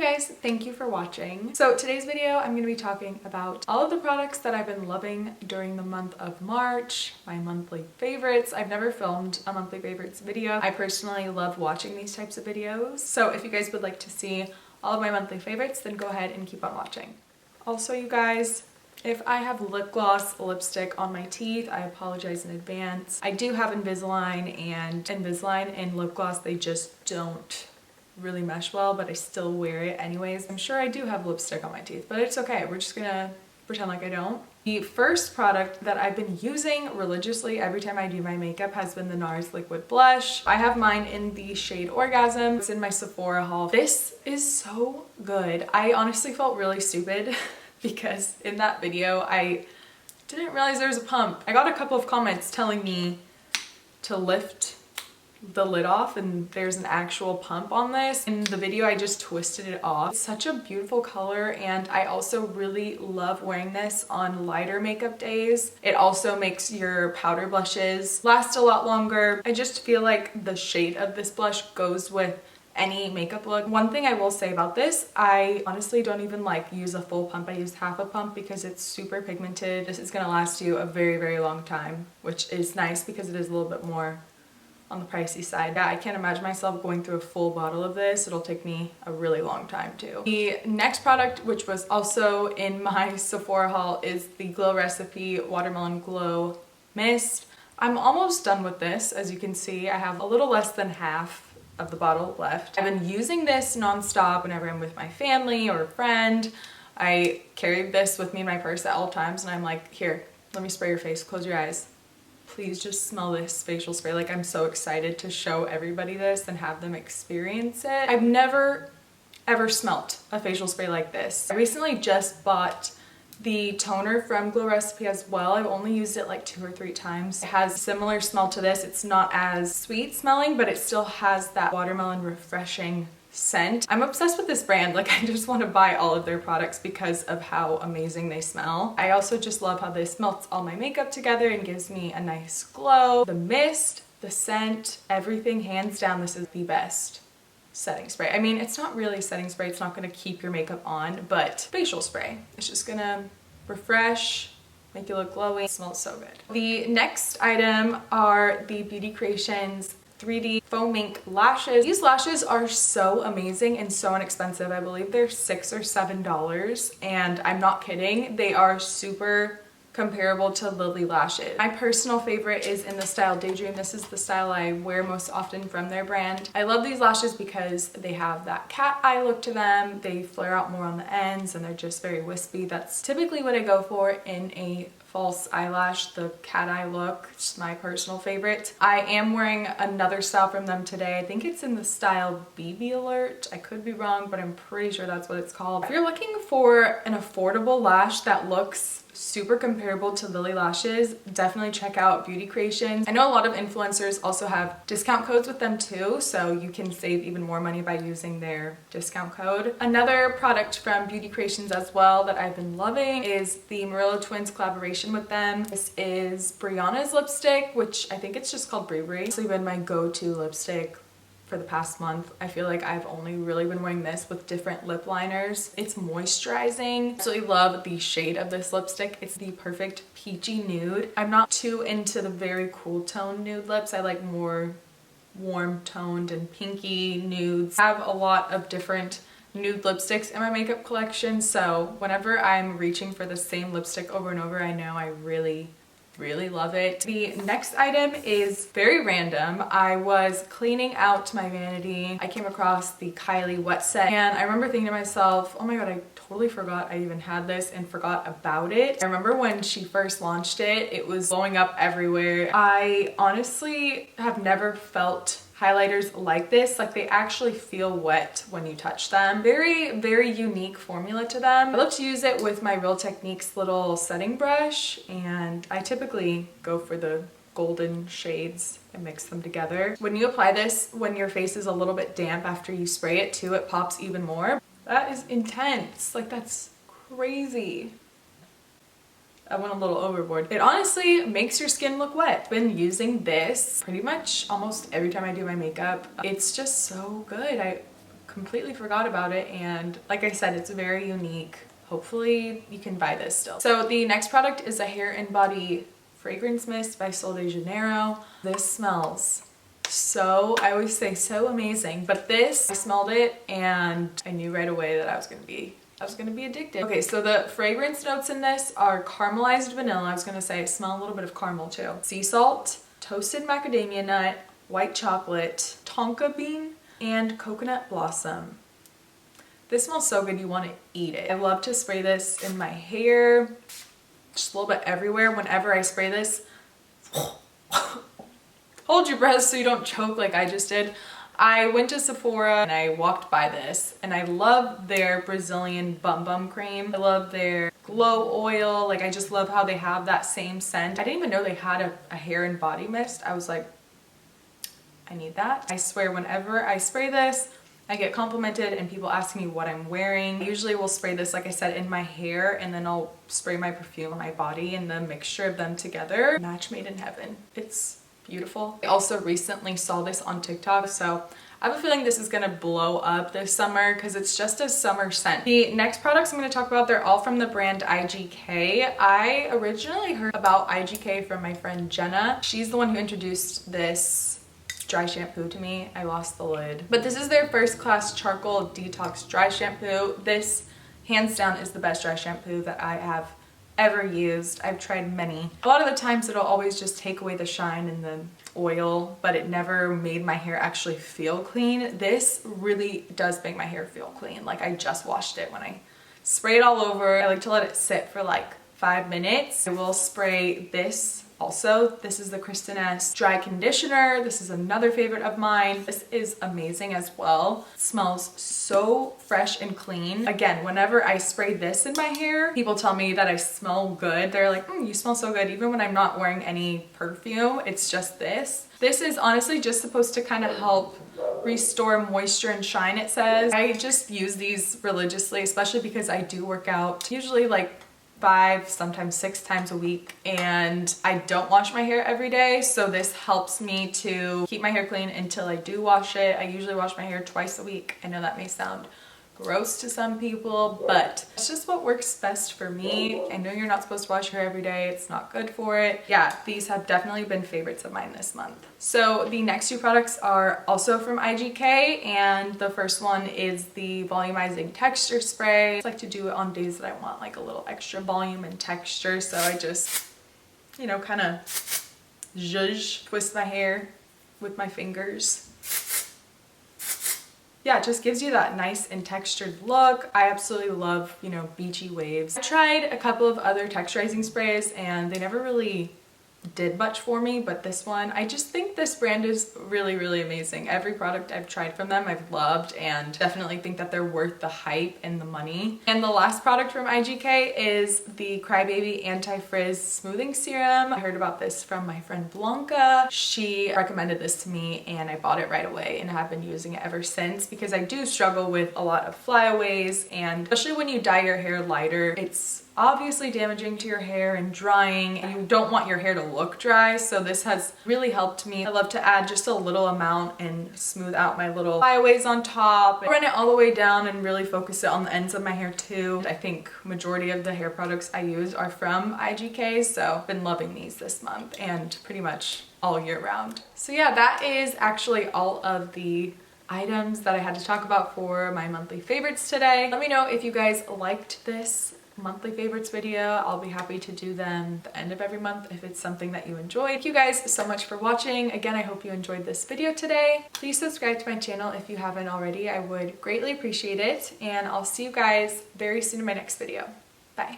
guys, thank you for watching. So today's video, I'm going to be talking about all of the products that I've been loving during the month of March, my monthly favorites. I've never filmed a monthly favorites video. I personally love watching these types of videos. So if you guys would like to see all of my monthly favorites, then go ahead and keep on watching. Also, you guys, if I have lip gloss, lipstick on my teeth, I apologize in advance. I do have Invisalign, and Invisalign and lip gloss, they just don't really mesh well, but I still wear it anyways. I'm sure I do have lipstick on my teeth, but it's okay. We're just gonna pretend like I don't. The first product that I've been using religiously every time I do my makeup has been the Nars liquid blush. I have mine in the shade Orgasm. It's in my Sephora haul. This is so good. I honestly felt really stupid because in that video I didn't realize there was a pump. I got a couple of comments telling me to lift the lid off and there's an actual pump on this. In the video I just twisted it off. It's such a beautiful color, and I also really love wearing this on lighter makeup days. It also makes your powder blushes last a lot longer. I just feel like the shade of this blush goes with any makeup look. One thing I will say about this, I honestly don't even like use a full pump. I use half a pump because it's super pigmented. This is gonna last you a very, very long time, which is nice because it is a little bit more on the pricey side. Yeah, I can't imagine myself going through a full bottle of this. It'll take me a really long time too. The next product, which was also in my Sephora haul, is the Glow Recipe Watermelon Glow Mist. I'm almost done with this. As you can see, I have a little less than half of the bottle left. I've been using this nonstop whenever I'm with my family or a friend. I carry this with me in my purse at all times, and I'm like, here, let me spray your face, close your eyes. Please just smell this facial spray. Like, I'm so excited to show everybody this and have them experience it. I've never ever smelt a facial spray like this. I recently just bought the toner from Glow Recipe as well. I've only used it like 2 or 3 times. It has similar smell to this. It's not as sweet smelling, but it still has that watermelon refreshing scent. I'm obsessed with this brand. Like, I just want to buy all of their products because of how amazing they smell. I also just love how this melts all my makeup together and gives me a nice glow. The mist, the scent, everything, hands down, this is the best setting spray. I mean, it's not really setting spray. It's not going to keep your makeup on, but facial spray. It's just gonna refresh, make you look glowy. It smells so good. The next item are the Beauty Creations 3D Faux Mink lashes. These lashes are so amazing and so inexpensive. I believe they're $6 or $7, and I'm not kidding. They are super comparable to Lily lashes. My personal favorite is in the style Daydream. This is the style I wear most often from their brand. I love these lashes because they have that cat eye look to them. They flare out more on the ends and they're just very wispy. That's typically what I go for in a false eyelash, the cat eye look. It's my personal favorite. I am wearing another style from them today. I think it's in the style BB Alert. I could be wrong, but I'm pretty sure that's what it's called. If you're looking for an affordable lash that looks super comparable to Lily lashes, definitely check out Beauty Creations. I know a lot of influencers also have discount codes with them too, so you can save even more money by using their discount code. Another product from Beauty Creations as well that I've been loving is the Murillo twins collaboration with them. This is Brianna's lipstick, which I think it's just called Brie Brie. It's been my go-to lipstick for the past month. I feel like I've only really been wearing this with different lip liners. It's moisturizing. I absolutely love the shade of this lipstick. It's the perfect peachy nude. I'm not too into the very cool tone nude lips. I like more warm toned and pinky nudes. I have a lot of different nude lipsticks in my makeup collection, so whenever I'm reaching for the same lipstick over and over, I know I really love it. The next item is very random. I was cleaning out my vanity. I came across the Kylie wet set, and I remember thinking to myself, oh my god, I totally forgot I even had this and forgot about it. I remember when she first launched it, it was blowing up everywhere. I honestly have never felt highlighters like this. Like, they actually feel wet when you touch them. Very unique formula to them. I love to use it with my Real Techniques little setting brush, and I typically go for the golden shades and mix them together. When you apply this, when your face is a little bit damp after you spray it too, it pops even more. That is intense. Like, that's crazy. I went a little overboard. It honestly makes your skin look wet. I've been using this pretty much almost every time I do my makeup. It's just so good. I completely forgot about it, and like I said, it's very unique. Hopefully you can buy this still. So the next product is a hair and body fragrance mist by Sol de Janeiro. This smells so, I always say so amazing, but this, I smelled it and I knew right away that I was gonna be addicted. Okay, so the fragrance notes in this are caramelized vanilla. I was gonna say I smell a little bit of caramel too. Sea salt, toasted macadamia nut, white chocolate, tonka bean, and coconut blossom. This smells so good, you want to eat it. I love to spray this in my hair, just a little bit everywhere. Whenever I spray this, hold your breath so you don't choke like I just did. I went to Sephora and I walked by this, and I love their Brazilian bum bum cream. I love their glow oil. Like, I just love how they have that same scent. I didn't even know they had a hair and body mist. I was like, I need that. I swear whenever I spray this, I get complimented and people ask me what I'm wearing. I usually will spray this, like I said, in my hair, and then I'll spray my perfume on my body, and the mixture of them together, match made in heaven. It's beautiful. I also recently saw this on TikTok, so I have a feeling this is gonna blow up this summer because it's just a summer scent. The next products I'm gonna talk about, they're all from the brand IGK. I originally heard about IGK from my friend Jenna. She's the one who introduced this dry shampoo to me. I lost the lid. But this is their first class charcoal detox dry shampoo. This hands down is the best dry shampoo that I have ever used. I've tried many. A lot of the times it'll always just take away the shine and the oil, but it never made my hair actually feel clean. This really does make my hair feel clean. Like, I just washed it when I spray it all over. I like to let it sit for like 5 minutes. I will spray this also. This is the Kristin dry conditioner. This is another favorite of mine. This is amazing as well. It smells so fresh and clean. Again, whenever I spray this in my hair, people tell me that I smell good. They're like, you smell so good, even when I'm not wearing any perfume. It's just this. This is honestly just supposed to kind of help restore moisture and shine, it says. I just use these religiously, especially because I do work out usually like 5, sometimes 6 times a week, and I don't wash my hair every day, so this helps me to keep my hair clean until I do wash it. I usually wash my hair twice a week. I know that may sound gross to some people, but it's just what works best for me. I know you're not supposed to wash your hair every day. It's not good for it. Yeah, these have definitely been favorites of mine this month. So the next 2 products are also from IGK, and the first one is the volumizing texture spray. I like to do it on days that I want like a little extra volume and texture, so I just, you know, kind of zhuzh, twist my hair with my fingers. Yeah, it just gives you that nice and textured look. I absolutely love, you know, beachy waves. I tried a couple of other texturizing sprays and they never really did much for me, but this one, I just think this brand is really, really amazing. Every product I've tried from them I've loved, and definitely think that they're worth the hype and the money. And the last product from IGK is the Crybaby Anti-Frizz Smoothing Serum. I heard about this from my friend Blanca. She recommended this to me and I bought it right away and have been using it ever since, because I do struggle with a lot of flyaways, and especially when you dye your hair lighter, it's obviously damaging to your hair and drying, and you don't want your hair to look dry, so this has really helped me. I love to add just a little amount and smooth out my little flyaways on top, run it all the way down and really focus it on the ends of my hair too. I think majority of the hair products I use are from IGK, so I've been loving these this month and pretty much all year round. So yeah, that is actually all of the items that I had to talk about for my monthly favorites today. Let me know if you guys liked this monthly favorites video. I'll be happy to do them at the end of every month if it's something that you enjoy. Thank you guys so much for watching. Again, I hope you enjoyed this video today. Please subscribe to my channel if you haven't already. I would greatly appreciate it, and I'll see you guys very soon in my next video. Bye.